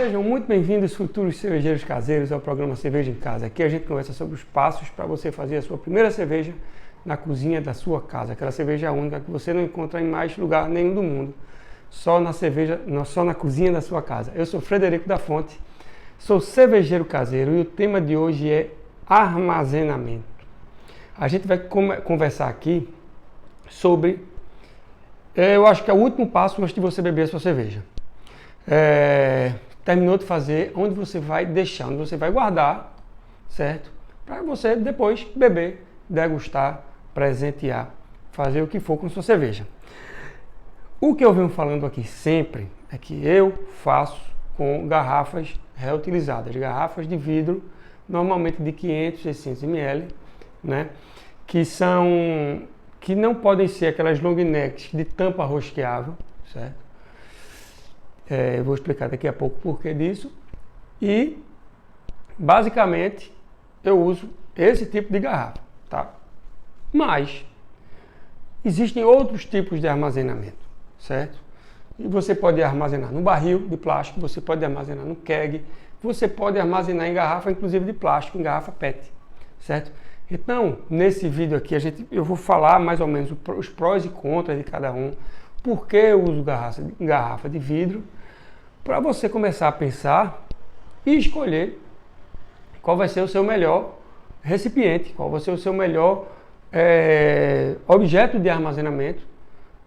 Sejam muito bem-vindos, futuros cervejeiros caseiros, ao programa Cerveja em Casa. Aqui a gente conversa sobre os passos para você fazer a sua primeira cerveja na cozinha da sua casa. Aquela cerveja única que você não encontra em mais lugar nenhum do mundo, só na cozinha da sua casa. Eu sou Frederico da Fonte, sou cervejeiro caseiro e o tema de hoje é armazenamento. A gente vai conversar aqui sobre, eu acho que é o último passo antes de você beber a sua cerveja. Terminou de fazer, onde você vai deixar, onde você vai guardar, certo? Para você depois beber, degustar, presentear, fazer o que for com sua cerveja. O que eu venho falando aqui sempre é que eu faço com garrafas reutilizadas, garrafas de vidro, normalmente de 500, 600 ml, né? Que não podem ser aquelas long necks de tampa rosqueável, certo? Eu vou explicar daqui a pouco o porquê disso. E, basicamente, eu uso esse tipo de garrafa, tá? Mas, existem outros tipos de armazenamento, certo? E você pode armazenar no barril de plástico, você pode armazenar no keg, você pode armazenar em garrafa, inclusive de plástico, em garrafa PET, certo? Então, nesse vídeo aqui, eu vou falar mais ou menos os prós e contras de cada um, por que eu uso garrafa de vidro, para você começar a pensar e escolher qual vai ser o seu melhor recipiente, qual vai ser o seu melhor objeto de armazenamento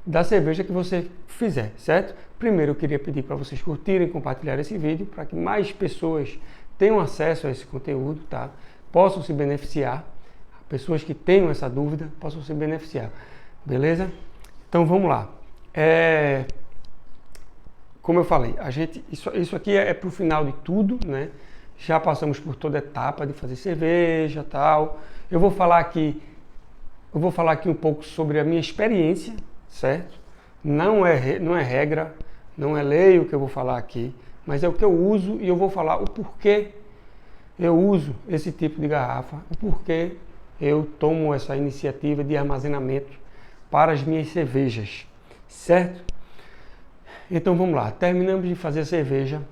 da cerveja que você fizer, certo? Primeiro eu queria pedir para vocês curtirem e compartilhar esse vídeo para que mais pessoas tenham acesso a esse conteúdo, tá? Possam se beneficiar, pessoas que tenham essa dúvida possam se beneficiar, beleza? Então vamos lá. Como eu falei, isso aqui é para o final de tudo, né? Já passamos por toda a etapa de fazer cerveja, tal. Eu vou falar aqui um pouco sobre a minha experiência, certo? Não é regra, não é lei o que eu vou falar aqui, mas é o que eu uso e eu vou falar o porquê eu uso esse tipo de garrafa, o porquê eu tomo essa iniciativa de armazenamento para as minhas cervejas, certo? Então vamos lá, terminamos de fazer a cerveja.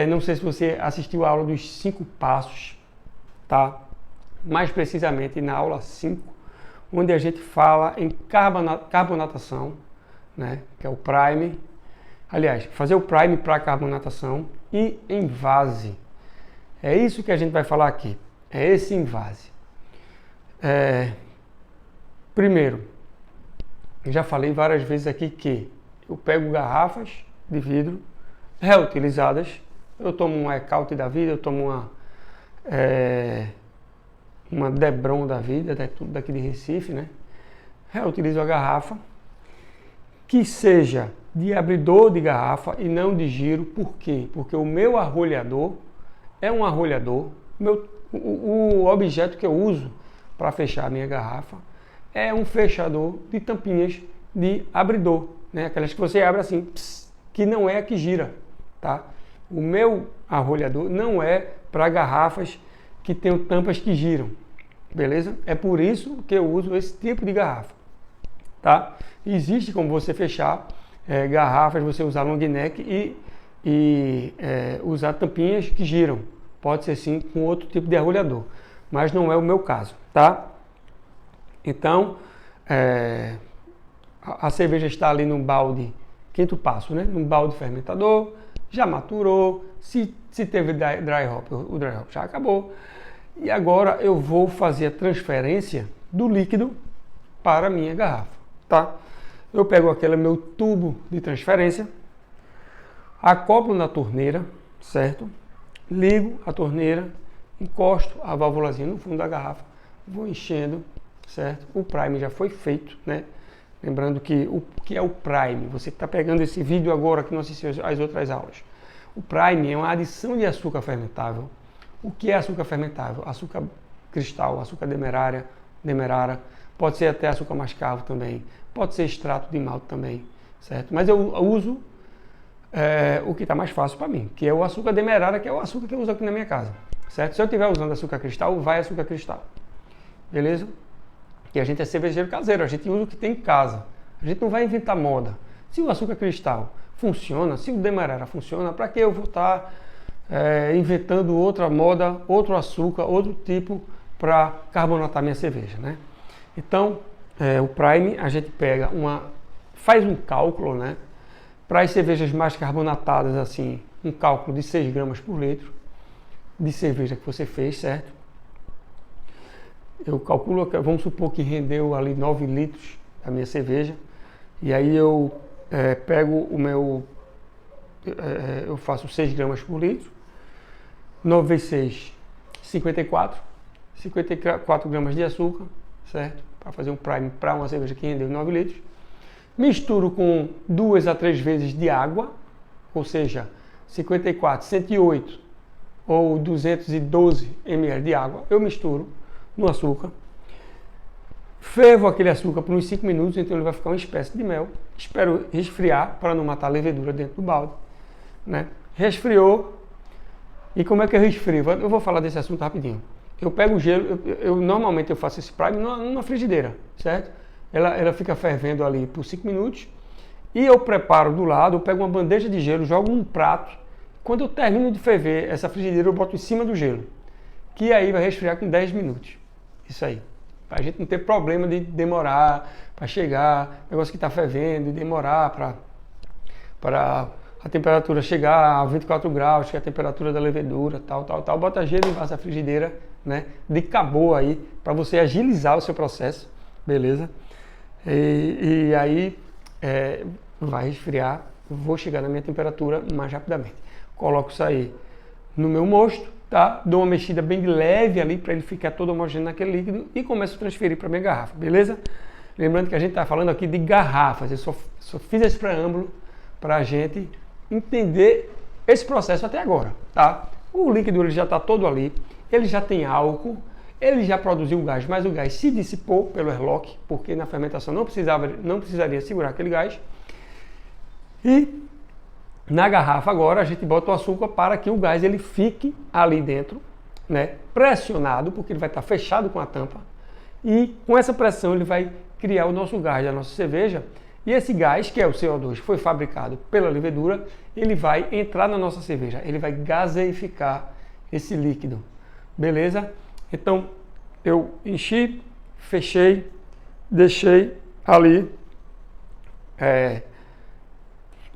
Não sei se você assistiu a aula dos 5 passos, tá? Mais precisamente na aula 5, onde a gente fala em carbonatação, né? Que é o prime. Aliás, fazer o prime para carbonatação e envase. É isso que a gente vai falar aqui, é esse envase. Primeiro, eu já falei várias vezes aqui que eu pego garrafas de vidro reutilizadas, eu tomo um Ecaute da vida, eu tomo uma Debron da vida, tudo daqui de Recife, né? Reutilizo a garrafa, que seja de abridor de garrafa e não de giro. Por quê? Porque o meu arrolhador é um arrolhador, o objeto que eu uso para fechar a minha garrafa é um fechador de tampinhas de abridor, né? Aquelas que você abre assim, que não é a que gira, tá? O meu arrolhador não é para garrafas que tenham tampas que giram, beleza? É por isso que eu uso esse tipo de garrafa, tá? Existe como você fechar garrafas, você usar long neck e usar tampinhas que giram. Pode ser sim com outro tipo de arrolhador, mas não é o meu caso, tá? Então, a cerveja está ali num balde, quinto passo, né? Num balde fermentador, já maturou, se teve dry hop, o dry hop já acabou. E agora eu vou fazer a transferência do líquido para a minha garrafa, tá? Eu pego aquele meu tubo de transferência, acoplo na torneira, certo? Ligo a torneira, encosto a válvulazinha no fundo da garrafa, vou enchendo, certo? O prime já foi feito, né? Lembrando que o que é o prime? Você que está pegando esse vídeo agora que não assistiu às outras aulas. O prime é uma adição de açúcar fermentável. O que é açúcar fermentável? Açúcar cristal, açúcar demerara, pode ser até açúcar mascavo também, pode ser extrato de malte também, certo? Mas eu uso o que está mais fácil para mim, que é o açúcar demerara, que é o açúcar que eu uso aqui na minha casa, certo? Se eu estiver usando açúcar cristal, vai açúcar cristal, beleza? E a gente é cervejeiro caseiro, a gente usa o que tem em casa. A gente não vai inventar moda. Se o açúcar cristal funciona, se o Demerara funciona, para que eu vou estar inventando outra moda, outro açúcar, outro tipo para carbonatar minha cerveja, né? Então, o Prime a gente pega faz um cálculo, né? Para as cervejas mais carbonatadas, assim, um cálculo de 6 gramas por litro de cerveja que você fez, certo? Eu calculo, vamos supor que rendeu ali 9 litros a minha cerveja, e aí eu pego o meu, eu faço 6 gramas por litro, 9 vezes 6, 54 gramas de açúcar, certo? Para fazer um Prime para uma cerveja que rendeu 9 litros. Misturo com 2 a 3 vezes de água, ou seja, 54, 108 ou 212 ml de água, eu misturo no açúcar. Fervo aquele açúcar por uns 5 minutos, então ele vai ficar uma espécie de mel. Espero resfriar para não matar a levedura dentro do balde, né? Resfriou. E como é que eu resfrio? Eu vou falar desse assunto rapidinho. Eu pego o gelo, normalmente eu faço esse Prime numa frigideira, certo? Ela fica fervendo ali por 5 minutos. E eu preparo do lado, eu pego uma bandeja de gelo, jogo num prato. Quando eu termino de ferver essa frigideira, eu boto em cima do gelo. Que aí vai resfriar com 10 minutos. Isso aí. Para a gente não ter problema de demorar para chegar, negócio que está fervendo, e demorar para a temperatura chegar a 24 graus, que é a temperatura da levedura, tal. Bota gelo embaixo da frigideira, né? De acabou aí, para você agilizar o seu processo, beleza? E aí vai resfriar, vou chegar na minha temperatura mais rapidamente. Coloco isso aí no meu mosto, tá? Dou uma mexida bem leve ali para ele ficar todo homogêneo naquele líquido e começo a transferir para minha garrafa, beleza? Lembrando que a gente está falando aqui de garrafas, eu só fiz esse preâmbulo para a gente entender esse processo até agora, tá? O líquido ele já está todo ali, ele já tem álcool, ele já produziu gás, mas o gás se dissipou pelo airlock, porque na fermentação não precisaria segurar aquele gás. E na garrafa agora a gente bota o açúcar para que o gás ele fique ali dentro, né, pressionado, porque ele vai estar fechado com a tampa. E com essa pressão ele vai criar o nosso gás da nossa cerveja. E esse gás, que é o CO2, foi fabricado pela levedura, ele vai entrar na nossa cerveja, ele vai gaseificar esse líquido, beleza? Então, eu enchi, fechei, deixei ali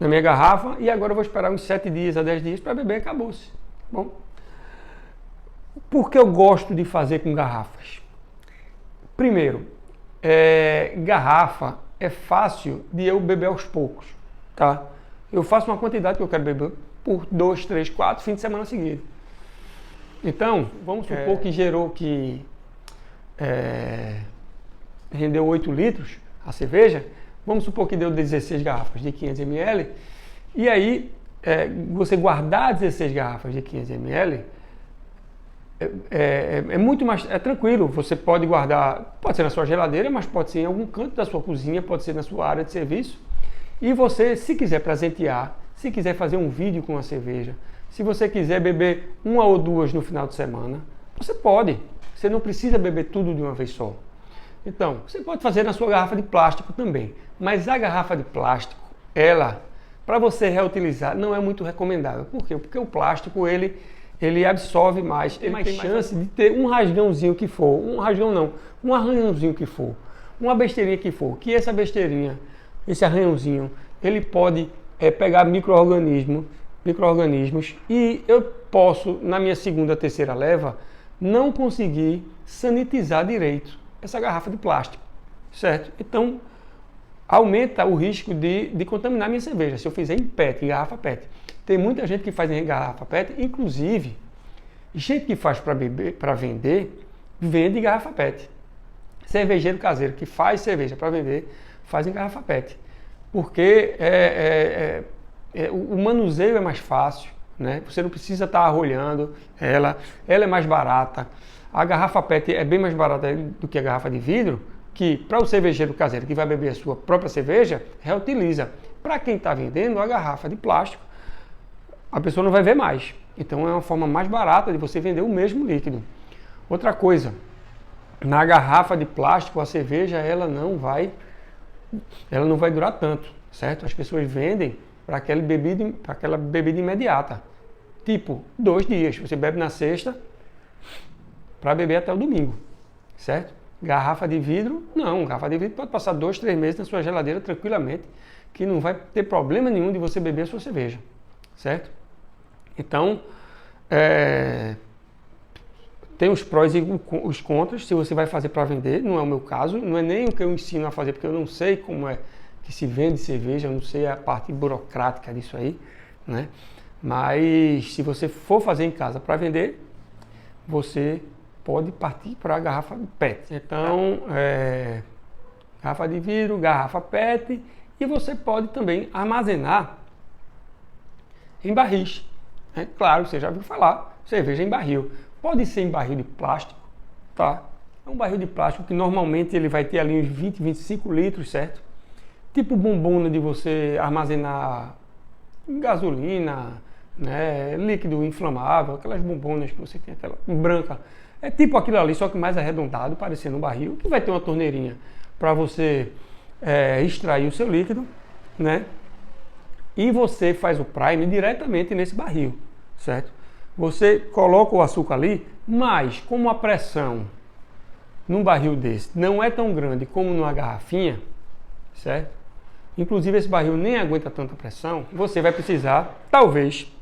na minha garrafa e agora eu vou esperar uns 7 dias a 10 dias para beber e acabou-se. Bom, por que eu gosto de fazer com garrafas? Primeiro, garrafa é fácil de eu beber aos poucos, tá? Eu faço uma quantidade que eu quero beber por 2, 3, 4 fins de semana seguidos. Então, vamos supor que rendeu 8 litros a cerveja, vamos supor que deu 16 garrafas de 500 ml, e aí você guardar 16 garrafas de 500 ml é muito mais tranquilo. Você pode guardar, pode ser na sua geladeira, mas pode ser em algum canto da sua cozinha, pode ser na sua área de serviço. E você, se quiser presentear, se quiser fazer um vídeo com a cerveja, se você quiser beber 1 ou 2 no final de semana, você pode. Você não precisa beber tudo de uma vez só. Então, você pode fazer na sua garrafa de plástico também. Mas a garrafa de plástico, para você reutilizar, não é muito recomendável. Por quê? Porque o plástico, ele absorve mais, ele tem mais chance de ter um rasgãozinho que for, um arranhãozinho que for, uma besteirinha que for, que essa besteirinha, esse arranhãozinho, ele pode pegar micro-organismos e eu posso, na minha segunda, terceira leva, não conseguir sanitizar direito essa garrafa de plástico, certo? Então, aumenta o risco de contaminar minha cerveja, se eu fizer em PET, em garrafa PET. Tem muita gente que faz em garrafa PET, inclusive, gente que faz para beber, para vender, vende em garrafa PET. Cervejeiro caseiro que faz cerveja para vender, faz em garrafa PET. Porque o manuseio é mais fácil, né? Você não precisa estar arrolhando ela é mais barata. A garrafa PET é bem mais barata do que a garrafa de vidro, que para o cervejeiro caseiro que vai beber a sua própria cerveja, reutiliza. Para quem está vendendo a garrafa de plástico, a pessoa não vai ver mais. Então é uma forma mais barata de você vender o mesmo líquido. Outra coisa, na garrafa de plástico a cerveja ela não vai durar tanto, certo? As pessoas vendem para aquela bebida imediata. Tipo, 2 dias. Você bebe na sexta para beber até o domingo, certo? Garrafa de vidro, não. Garrafa de vidro pode passar 2, 3 meses na sua geladeira tranquilamente, que não vai ter problema nenhum de você beber a sua cerveja, certo? Então, tem os prós e os contras, se você vai fazer para vender, não é o meu caso, não é nem o que eu ensino a fazer, porque eu não sei como é que se vende cerveja, eu não sei a parte burocrática disso aí, né? Mas se você for fazer em casa para vender, você pode partir para a garrafa PET. Então, garrafa de vidro, garrafa PET, e você pode também armazenar em barris. Claro, você já ouviu falar, cerveja em barril. Pode ser em barril de plástico, tá? É um barril de plástico que normalmente ele vai ter ali uns 20, 25 litros, certo? Tipo bombona de você armazenar gasolina, né, líquido inflamável, aquelas bombonas que você tem, aquela branca. É tipo aquilo ali, só que mais arredondado, parecendo um barril, que vai ter uma torneirinha para você extrair o seu líquido, né? E você faz o prime diretamente nesse barril, certo? Você coloca o açúcar ali, mas como a pressão num barril desse não é tão grande como numa garrafinha, certo? Inclusive esse barril nem aguenta tanta pressão, você vai precisar, talvez,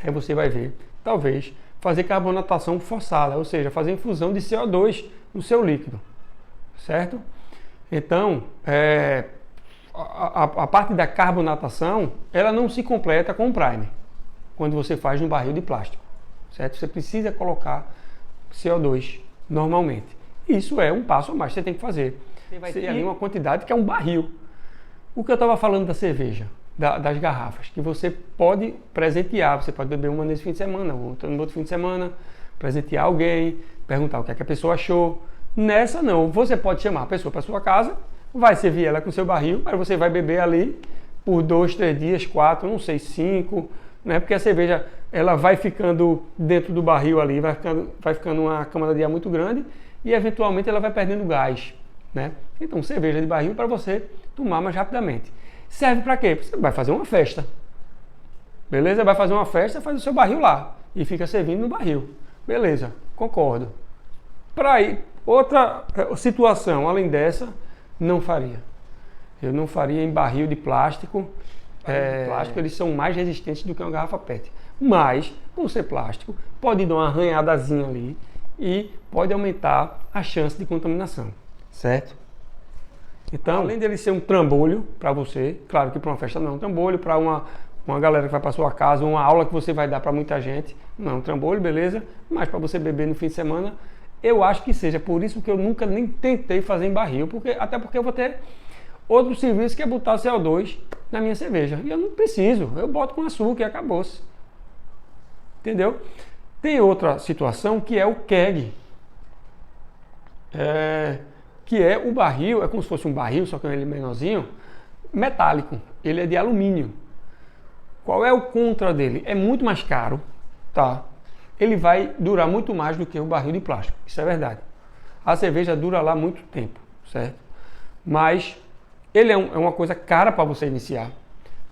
aí você vai ver, talvez, fazer carbonatação forçada, ou seja, fazer infusão de CO2 no seu líquido, certo? Então, a parte da carbonatação, ela não se completa com o prime, quando você faz um barril de plástico, certo? Você precisa colocar CO2 normalmente. Isso é um passo a mais que você tem que fazer. Você vai ter ali uma quantidade que é um barril. O que eu estava falando da cerveja, das garrafas, que você pode presentear, você pode beber uma nesse fim de semana, outra no outro fim de semana, presentear alguém, perguntar o que é que a pessoa achou. Nessa não, você pode chamar a pessoa para sua casa, vai servir ela com seu barril, aí você vai beber ali por 2, 3 dias, 4, não sei, 5, né? Porque a cerveja ela vai ficando dentro do barril ali, vai ficando uma câmara de ar muito grande e eventualmente ela vai perdendo gás, né? Então cerveja de barril para você tomar mais rapidamente. Serve para quê? Você vai fazer uma festa, beleza? Vai fazer uma festa, faz o seu barril lá e fica servindo no barril, beleza? Concordo. Para ir outra situação além dessa, não faria. Eu não faria em barril de plástico. Plástico, eles são mais resistentes do que uma garrafa PET. Mas, por ser plástico, pode dar uma arranhadazinha ali e pode aumentar a chance de contaminação, certo? Então, além dele ser um trambolho para você, claro que para uma festa não é um trambolho, para uma galera que vai para sua casa, uma aula que você vai dar para muita gente, não é um trambolho, beleza? Mas para você beber no fim de semana, eu acho que seja. Por isso que eu nunca nem tentei fazer em barril, até porque eu vou ter outro serviço que é botar CO2 na minha cerveja. E eu não preciso, eu boto com açúcar e acabou-se. Entendeu? Tem outra situação que é o keg. Que é o barril, é como se fosse um barril, só que ele é menorzinho, metálico. Ele é de alumínio. Qual é o contra dele? É muito mais caro, tá? Ele vai durar muito mais do que o barril de plástico. Isso é verdade. A cerveja dura lá muito tempo, certo? Mas ele é uma coisa cara para você iniciar.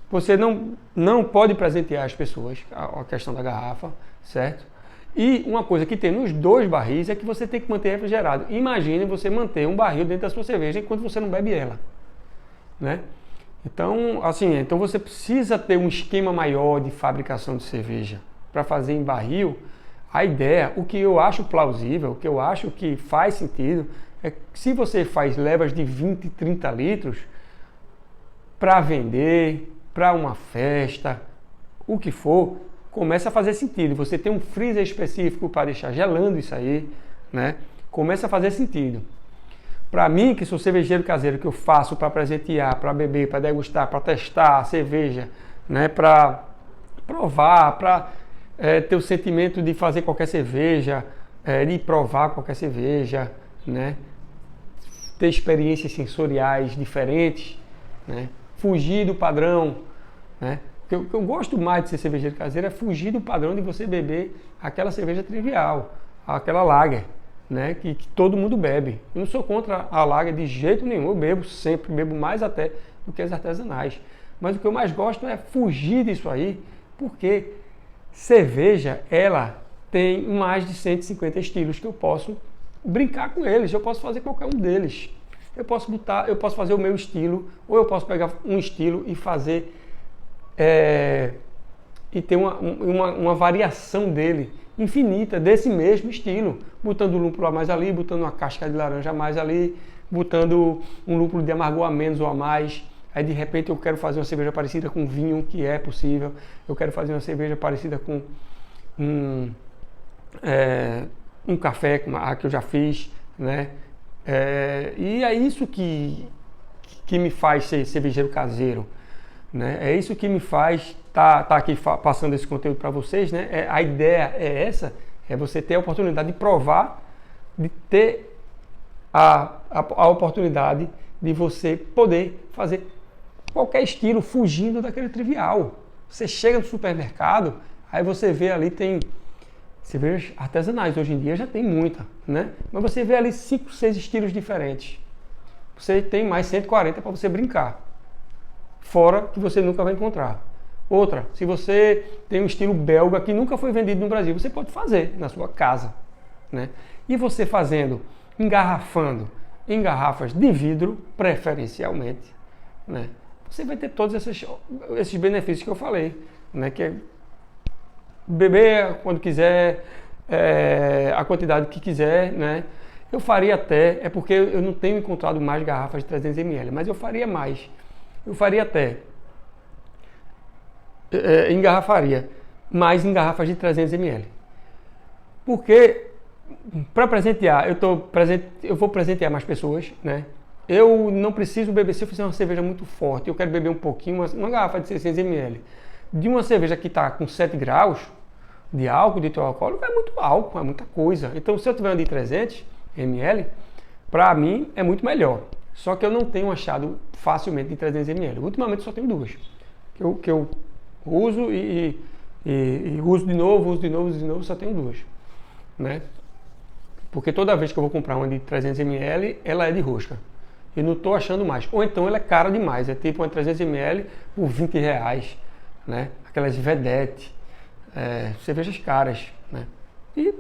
Você não pode presentear as pessoas a questão da garrafa, certo? E uma coisa que tem nos 2 barris é que você tem que manter refrigerado. Imagine você manter um barril dentro da sua cerveja enquanto você não bebe ela, né? Então, assim, então você precisa ter um esquema maior de fabricação de cerveja para fazer em barril. A ideia, o que eu acho plausível, o que eu acho que faz sentido, é que se você faz levas de 20, 30 litros para vender, para uma festa, o que for, começa a fazer sentido. Você tem um freezer específico para deixar gelando isso aí, né? Começa a fazer sentido. Para mim, que sou cervejeiro caseiro, que eu faço para presentear, para beber, para degustar, para testar a cerveja, né? Para provar, para ter o sentimento de fazer qualquer cerveja, de provar qualquer cerveja, né? Ter experiências sensoriais diferentes, né? Fugir do padrão, né? O que eu gosto mais de ser cervejeiro caseiro é fugir do padrão de você beber aquela cerveja trivial, aquela lager, né? Que todo mundo bebe. Eu não sou contra a lager de jeito nenhum, eu bebo sempre, bebo mais até do que as artesanais. Mas o que eu mais gosto é fugir disso aí, porque cerveja, ela tem mais de 150 estilos que eu posso brincar com eles, eu posso fazer qualquer um deles. Eu posso fazer o meu estilo, ou eu posso pegar um estilo e fazer e ter uma variação dele infinita desse mesmo estilo, botando lúpulo a mais ali, botando uma casca de laranja a mais ali, botando um lúpulo de amargor a menos ou a mais. Aí de repente eu quero fazer uma cerveja parecida com vinho, que é possível. Eu quero fazer uma cerveja parecida com um café, como a que eu já fiz, né? E é isso que me faz ser cervejeiro caseiro, né? É isso que me faz tá aqui passando esse conteúdo para vocês, né? A ideia é essa, é você ter a oportunidade de provar, de ter a oportunidade de você poder fazer qualquer estilo fugindo daquele trivial. Você chega no supermercado, aí você vê ali, tem cervejas artesanais, hoje em dia já tem muita, né? Mas você vê ali 5, 6 estilos diferentes. Você tem mais 140 para você brincar. Fora que você nunca vai encontrar. Outra, se você tem um estilo belga que nunca foi vendido no Brasil, você pode fazer na sua casa, né? E você fazendo, engarrafando em garrafas de vidro, preferencialmente, né? Você vai ter todos esses benefícios que eu falei, né? Que é beber quando quiser, a quantidade que quiser, né? Eu faria até, é porque eu não tenho encontrado mais garrafas de 300 ml, mas eu faria mais. Eu faria até, engarrafaria mais em garrafas de 300 ml. Porque, para presentear, eu vou presentear mais pessoas, né? Eu não preciso beber, se eu fizer uma cerveja muito forte, eu quero beber um pouquinho, uma garrafa de 600 ml, de uma cerveja que está com 7 graus de álcool, de teor alcoólico, é muito álcool, é muita coisa. Então, se eu tiver uma de 300 ml, para mim é muito melhor. Só que eu não tenho achado facilmente de 300 ml. Ultimamente só tenho duas, que eu uso e uso de novo, só tenho duas, né? Porque toda vez que eu vou comprar uma de 300 ml, ela é de rosca. Eu não estou achando mais. Ou então ela é cara demais, é tipo uma 300 ml por R$20, né? Aquelas Vedette, cervejas caras, né? E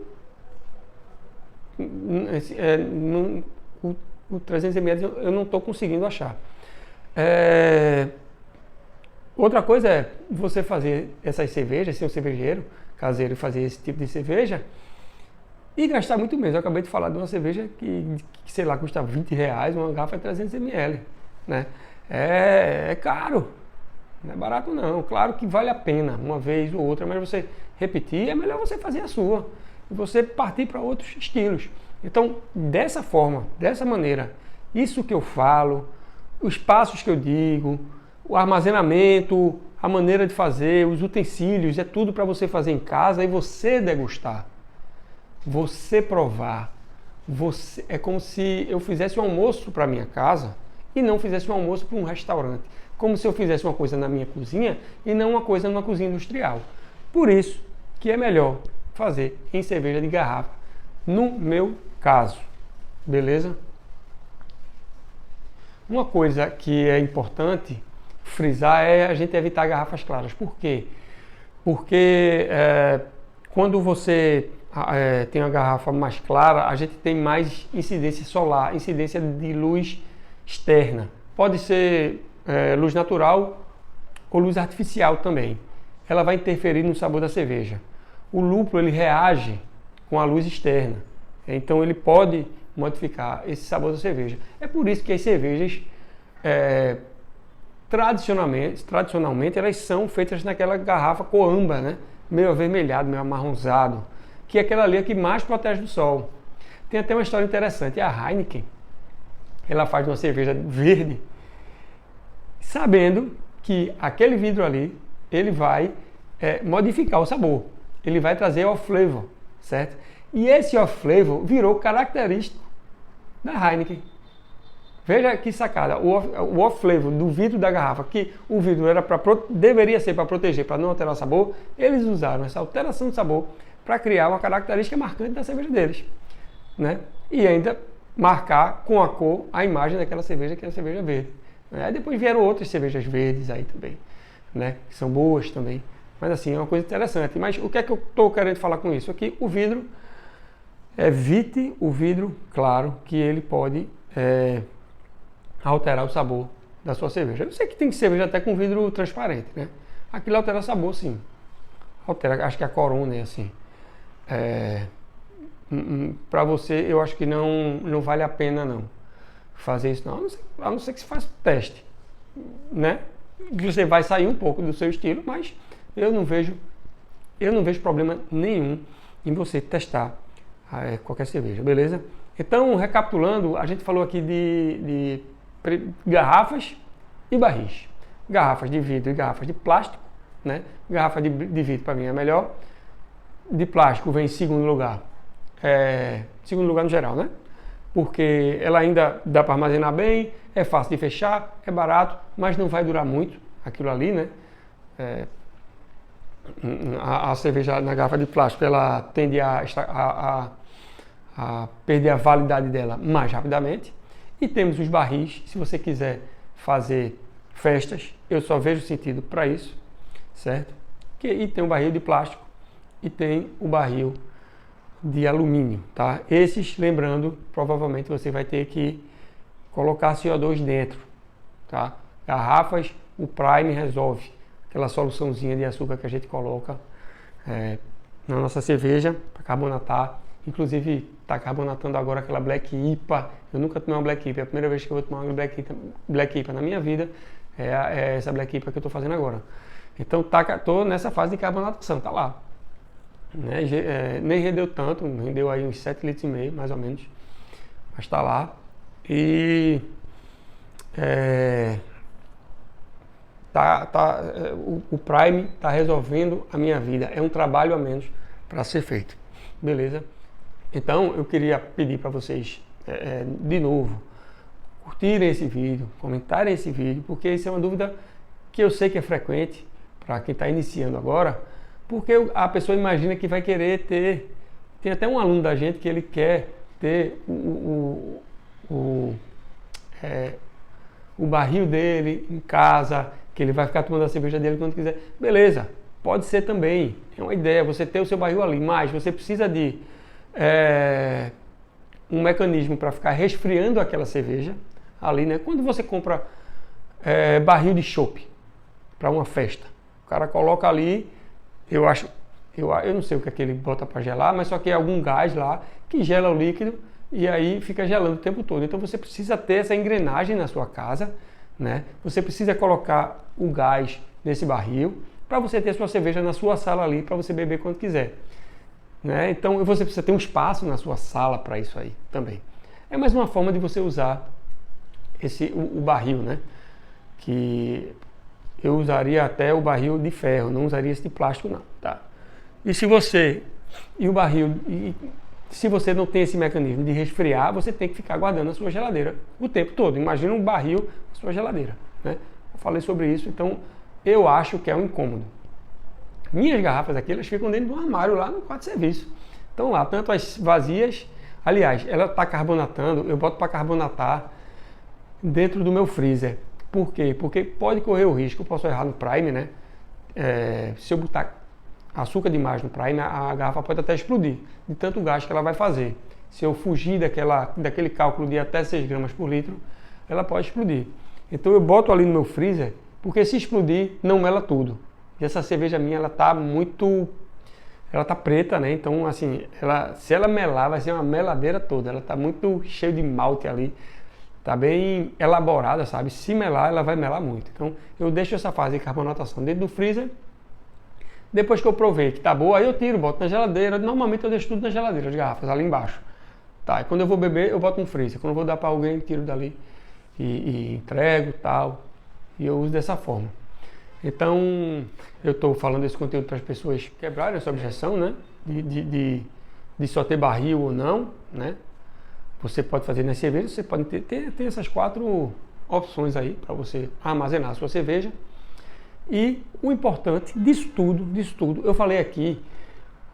o 300 ml eu não estou conseguindo achar. Outra coisa é você fazer essas cervejas, ser um cervejeiro caseiro e fazer esse tipo de cerveja e gastar muito menos. Eu acabei de falar de uma cerveja que sei lá, custa R$20, uma garrafa de 300 ml, né? É caro, não é barato não. Claro que vale a pena uma vez ou outra, mas você repetir, é melhor você fazer a sua e você partir para outros estilos. Então, dessa forma, dessa maneira, isso que eu falo, os passos que eu digo, o armazenamento, a maneira de fazer, os utensílios, é tudo para você fazer em casa e você degustar, você provar. É como se eu fizesse um almoço para minha casa e não fizesse um almoço para um restaurante. Como se eu fizesse uma coisa na minha cozinha e não uma coisa numa cozinha industrial. Por isso que é melhor fazer em cerveja de garrafa, no meu caso. Beleza? Uma coisa que é importante frisar é a gente evitar garrafas claras. Por quê? Porque quando você tem uma garrafa mais clara, a gente tem mais incidência solar, incidência de luz externa. Pode ser luz natural ou luz artificial também. Ela vai interferir no sabor da cerveja. O lúpulo ele reage com a luz externa, então ele pode modificar esse sabor da cerveja. É por isso que as cervejas tradicionalmente elas são feitas naquela garrafa coamba, né? Meio avermelhado, meio amarronzado, que é aquela ali que mais protege do sol. Tem até uma história interessante, a Heineken, ela faz uma cerveja verde, sabendo que aquele vidro ali, ele vai modificar o sabor, ele vai trazer off flavor, certo? E esse off flavor virou característico da Heineken. Veja que sacada, o off flavor do vidro da garrafa, que o vidro deveria ser para proteger, para não alterar o sabor, eles usaram essa alteração de sabor para criar uma característica marcante da cerveja deles, né? E ainda marcar com a cor a imagem daquela cerveja, que é a cerveja verde. Aí depois vieram outras cervejas verdes aí também, né? Que são boas também. Mas assim, é uma coisa interessante. Mas o que é que eu estou querendo falar com isso? Aqui o vidro, evite o vidro claro, que ele pode alterar o sabor da sua cerveja. Eu sei que tem cerveja até com vidro transparente, né? Aquilo altera o sabor, sim. Altera, acho que a Corona é assim. Para você, eu acho que não vale a pena não fazer isso, não. A não ser que você faça teste, né? Você vai sair um pouco do seu estilo, mas eu não vejo problema nenhum em você testar qualquer cerveja, beleza? Então, recapitulando, a gente falou aqui de garrafas e barris. Garrafas de vidro e garrafas de plástico, né? Garrafa de vidro para mim é melhor. De plástico vem em segundo lugar. Segundo lugar no geral, né? Porque ela ainda dá para armazenar bem, é fácil de fechar, é barato, mas não vai durar muito aquilo ali, né? A cerveja na garrafa de plástico, ela tende a perder a validade dela mais rapidamente. E temos os barris, se você quiser fazer festas, eu só vejo sentido para isso, certo? E tem o barril de plástico e tem o barril de alumínio, tá? Esses, lembrando, provavelmente você vai ter que colocar CO2 dentro, tá? Garrafas, o Prime resolve, aquela soluçãozinha de açúcar que a gente coloca na nossa cerveja para carbonatar. Inclusive, está carbonatando agora aquela Black IPA. Eu nunca tomei uma Black IPA, é a primeira vez que eu vou tomar uma Black IPA na minha vida é essa Black IPA que eu estou fazendo agora. Então, estou nessa fase de carbonatação, tá lá. Nem rendeu tanto, rendeu aí uns 7,5 litros, mais ou menos. Mas está lá. E o Prime está resolvendo a minha vida. É um trabalho a menos para ser feito. Beleza? Então, eu queria pedir para vocês, de novo, curtirem esse vídeo, comentarem esse vídeo, porque isso é uma dúvida que eu sei que é frequente para quem está iniciando agora, porque a pessoa imagina que vai querer ter... Tem até um aluno da gente que ele quer ter o barril dele em casa, que ele vai ficar tomando a cerveja dele quando quiser. Beleza, pode ser também, é uma ideia, você ter o seu barril ali, mas você precisa de um mecanismo para ficar resfriando aquela cerveja ali, né? Quando você compra barril de chopp para uma festa, o cara coloca ali, eu não sei o que é que ele bota para gelar, mas só que é algum gás lá que gela o líquido e aí fica gelando o tempo todo. Então você precisa ter essa engrenagem na sua casa, né? Você precisa colocar o gás nesse barril para você ter sua cerveja na sua sala ali para você beber quando quiser. Né? Então você precisa ter um espaço na sua sala para isso aí também. É mais uma forma de você usar o barril, né? Que eu usaria até o barril de ferro, não usaria esse de plástico não, tá? E se você não tem esse mecanismo de resfriar, você tem que ficar guardando na sua geladeira o tempo todo. Imagina um barril na sua geladeira, né? Eu falei sobre isso, então eu acho que é um incômodo. Minhas garrafas aqui, elas ficam dentro do armário lá no quarto de serviço. Então lá, tanto as vazias, aliás, ela está carbonatando, eu boto para carbonatar dentro do meu freezer. Por quê? Porque pode correr o risco, eu posso errar no Prime, né? Se eu botar açúcar demais no Prime, a garrafa pode até explodir, de tanto gás que ela vai fazer. Se eu fugir daquele cálculo de até 6 gramas por litro, ela pode explodir. Então eu boto ali no meu freezer, porque se explodir, não mela tudo. E essa cerveja minha, ela tá preta, né? Então, assim, se ela melar, vai ser uma meladeira toda. Ela tá muito cheia de malte ali. Tá bem elaborada, sabe? Se melar, ela vai melar muito. Então, eu deixo essa fase de carbonatação dentro do freezer. Depois que eu provei que tá boa, aí eu tiro, boto na geladeira. Normalmente eu deixo tudo na geladeira, as garrafas, ali embaixo. Tá, e quando eu vou beber, eu boto no freezer. Quando eu vou dar para alguém, eu tiro dali e entrego e tal. E eu uso dessa forma. Então, eu estou falando esse conteúdo para as pessoas quebrarem essa objeção, né? De só ter barril ou não, né? Você pode fazer na cerveja, você pode ter essas 4 opções aí para você armazenar a sua cerveja. E o importante disso tudo, eu falei aqui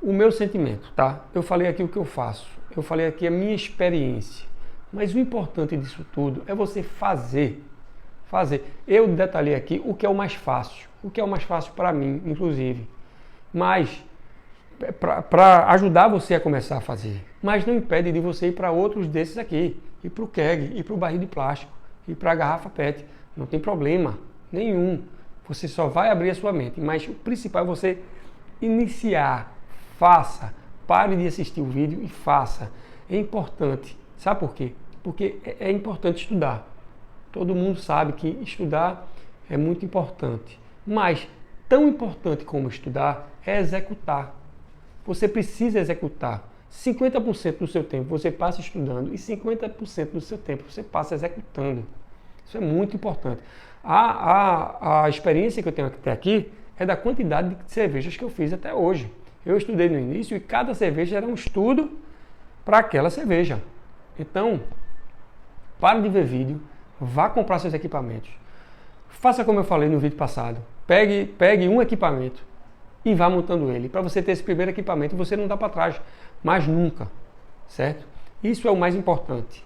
o meu sentimento, tá? Eu falei aqui o que eu faço, eu falei aqui a minha experiência. Mas o importante disso tudo é você fazer fazer. Eu detalhei aqui o que é o mais fácil, o que é o mais fácil para mim, inclusive. Mas, para ajudar você a começar a fazer. Mas não impede de você ir para outros desses aqui. Ir para o keg, ir para o barril de plástico, ir para a garrafa PET. Não tem problema nenhum. Você só vai abrir a sua mente. Mas o principal é você iniciar. Faça. Pare de assistir o vídeo e faça. É importante. Sabe por quê? Porque é importante estudar. Todo mundo sabe que estudar é muito importante. Mas tão importante como estudar é executar. Você precisa executar. 50% do seu tempo você passa estudando e 50% do seu tempo você passa executando. Isso é muito importante. A experiência que eu tenho até aqui é da quantidade de cervejas que eu fiz até hoje. Eu estudei no início e cada cerveja era um estudo para aquela cerveja. Então, pare de ver vídeo, vá comprar seus equipamentos. Faça como eu falei no vídeo passado. Pegue um equipamento e vá montando ele. Para você ter esse primeiro equipamento, você não dá para trás, mas nunca, certo? Isso é o mais importante.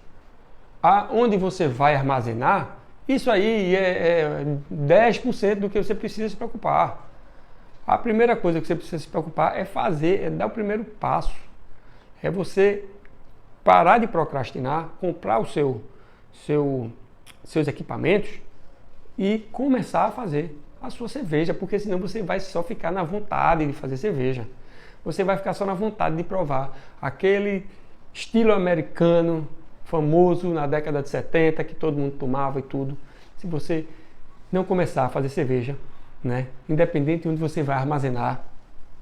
Onde você vai armazenar, isso aí é 10% do que você precisa se preocupar. A primeira coisa que você precisa se preocupar é fazer, é dar o primeiro passo. É você parar de procrastinar, comprar seus equipamentos e começar a fazer a sua cerveja, porque senão você vai só ficar na vontade de fazer cerveja. Você vai ficar só na vontade de provar aquele estilo americano famoso na década de 70 que todo mundo tomava e tudo. Se você não começar a fazer cerveja, né, independente de onde você vai armazenar,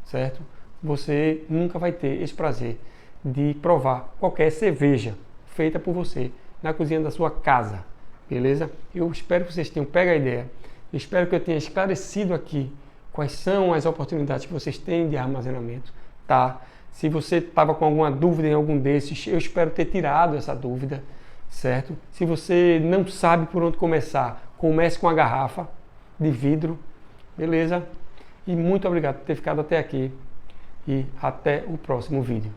certo? Você nunca vai ter esse prazer de provar qualquer cerveja feita por você na cozinha da sua casa, beleza? Eu espero que vocês tenham pego a ideia. Eu espero que eu tenha esclarecido aqui quais são as oportunidades que vocês têm de armazenamento, tá? Se você estava com alguma dúvida em algum desses, eu espero ter tirado essa dúvida, certo? Se você não sabe por onde começar, comece com a garrafa de vidro, beleza? E muito obrigado por ter ficado até aqui e até o próximo vídeo.